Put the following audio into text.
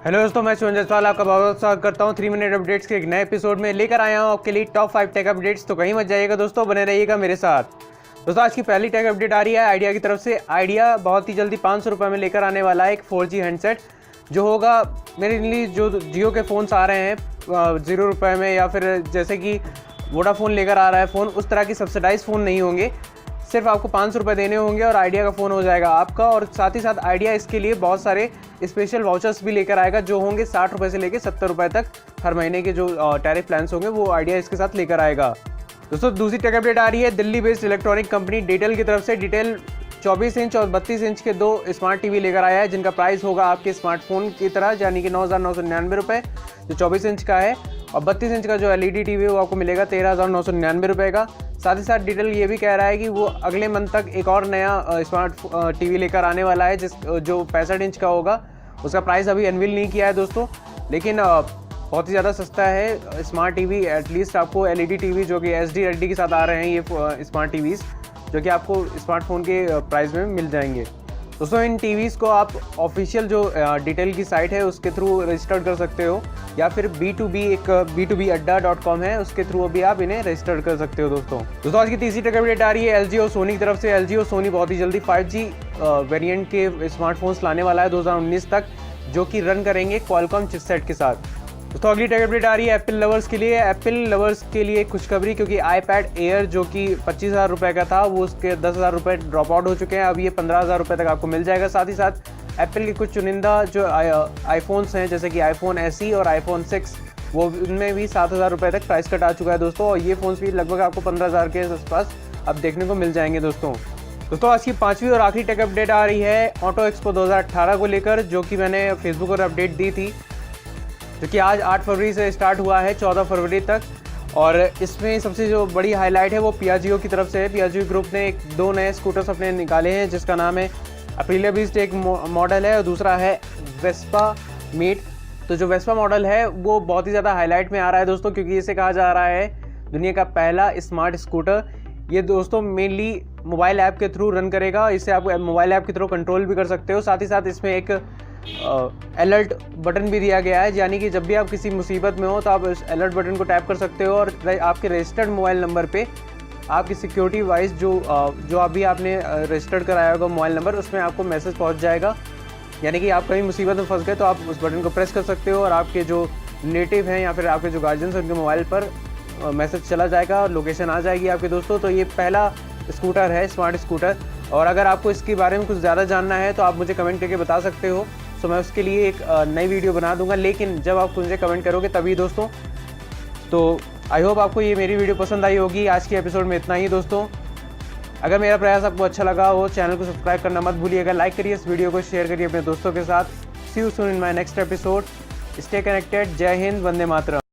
Hello दोस्तों, मैं शुभलोजी on आपका बहुत स्वागत करता हूं 3 मिनट अपडेट्स के एक नए एपिसोड में। लेकर आया हूं आपके लिए टॉप 5 टेक अपडेट्स। तो कहीं मत जाइएगा दोस्तों, बने रहिएगा मेरे साथ। दोस्तों आज की पहली टेक अपडेट आ रही है आइडिया की तरफ से। आइडिया बहुत ही जल्दी 500 रुपये में लेकर आने वाला है एक 4G हैंडसेट, जो होगा मेरे लिए जो जियो के फ़ोन्स आ रहे हैं 0 रुपये में, या फिर जैसे कि वोडाफोन लेकर आ रहा है फ़ोन, उस तरह की सब्सिडाइज फ़ोन नहीं होंगे। सिर्फ आपको 500 रुपये देने होंगे और आइडिया का फ़ोन हो जाएगा आपका। और साथ ही साथ आइडिया इसके लिए बहुत सारे स्पेशल वाउचर्स भी लेकर आएगा, जो होंगे 60 रुपये से लेकर 70 रुपये तक। हर महीने के जो टैरिफ प्लान्स होंगे वो आइडिया इसके साथ लेकर आएगा। दोस्तों दूसरी टेक अपडेट आ रही है दिल्ली बेस्ड इलेक्ट्रॉनिक कंपनी डेटेल की तरफ से। डेटेल 24 इंच और 32 इंच के 2 स्मार्ट टीवी लेकर आया है, जिनका प्राइस होगा आपके स्मार्टफोन की तरह, यानी कि 9,999 रुपये जो 24 इंच का है। और 32 इंच का जो LED टीवी वो आपको मिलेगा 13,999 रुपये का। साथ ही साथ डिटेल ये भी कह रहा है कि वो अगले मंथ तक एक और नया स्मार्ट टीवी लेकर आने वाला है, जो 65 इंच का होगा। उसका प्राइस अभी अनवील नहीं किया है दोस्तों, लेकिन बहुत ही ज़्यादा सस्ता है स्मार्ट टीवी। एटलीस्ट आपको LED टीवी जो कि SD के साथ आ रहे हैं ये स्मार्ट टीवीज़, जो कि आपको स्मार्टफोन के प्राइस में मिल जाएंगे। दोस्तों इन टीवीज़ को आप ऑफिशियल जो डिटेल की साइट है उसके थ्रू रजिस्टर्ड कर सकते हो, या फिर B2B एक b2badda.com है, उसके थ्रू भी आप इन्हें रजिस्टर्ड कर सकते हो। दोस्तों आज की तीसरी टेक अपडेट आ रही है LG और सोनी की तरफ से। LG और सोनी बहुत ही जल्दी 5G वेरिएंट के स्मार्टफोन्स लाने वाला है 2019 तक, जो कि रन करेंगे क्वालकॉम चिपसेट के साथ। दोस्तों अगली टेक अपडेट आ रही है एप्पल लवर्स के लिए। एप्पल लवर्स के लिए खुशखबरी, क्योंकि iPad Air जो कि 25,000 रुपये का था, वो उसके 10,000 रुपये ड्रॉप आउट हो चुके हैं। अब ये 15,000 रुपये तक आपको मिल जाएगा। साथ ही साथ एप्पल के कुछ चुनिंदा जो आईफोन्स हैं, जैसे कि iPhone SE और iPhone 6, वो उनमें भी 7,000 रुपये तक प्राइस कट आ चुका है दोस्तों। और ये फ़ोन्स भी लगभग आपको 15,000 के आसपास अब देखने को मिल जाएंगे दोस्तों आज की पाँचवीं और आखिरी टेक अपडेट आ रही है ऑटो एक्सपो 2018 को लेकर, जो कि मैंने फेसबुक पर अपडेट दी थी, जो कि आज 8 फरवरी से स्टार्ट हुआ है 14 फरवरी तक। और इसमें सबसे जो बड़ी हाईलाइट है वो पियाजियो की तरफ से है। पियाजियो ग्रुप ने 2 नए स्कूटर्स अपने निकाले हैं, जिसका नाम है अप्रिलिया बीस्ट एक मॉडल है, और दूसरा है वेस्पा मीट। तो जो वेस्पा मॉडल है वो बहुत ही ज़्यादा हाईलाइट में आ रहा है दोस्तों, क्योंकि इसे कहा जा रहा है दुनिया का पहला स्मार्ट स्कूटर। ये दोस्तों मेनली मोबाइल ऐप के थ्रू रन करेगा। इसे आप मोबाइल ऐप के थ्रू कंट्रोल भी कर सकते हो। साथ ही साथ इसमें एक अलर्ट बटन भी दिया गया है, यानी कि जब भी आप किसी मुसीबत में हो तो आप इस अलर्ट बटन को टैप कर सकते हो, और आपके रजिस्टर्ड मोबाइल नंबर पे आपकी सिक्योरिटी वाइज जो अभी आपने रजिस्टर्ड कराया होगा मोबाइल नंबर, उसमें आपको मैसेज पहुंच जाएगा। यानी कि आप कहीं मुसीबत में फंस गए तो आप उस बटन को प्रेस कर सकते हो, और आपके जो रिलेटिव हैं या फिर आपके जो गार्जियंस हैं, उनके मोबाइल पर मैसेज चला जाएगा और लोकेशन आ जाएगी आपके दोस्तों। तो ये पहला स्कूटर है स्मार्ट स्कूटर। और अगर आपको इसके बारे में कुछ ज़्यादा जानना है तो आप मुझे कमेंट करके बता सकते हो, तो मैं उसके लिए एक नई वीडियो बना दूंगा, लेकिन जब आप मुझे कमेंट करोगे तभी दोस्तों। तो आई होप आपको ये मेरी वीडियो पसंद आई होगी। आज के एपिसोड में इतना ही दोस्तों। अगर मेरा प्रयास आपको अच्छा लगा हो, चैनल को सब्सक्राइब करना मत भूलिएगा, लाइक करिए, इस वीडियो को शेयर करिए अपने दोस्तों के साथ। See you soon in my next episode. Stay connected. Jai Hind, Vande Mataram.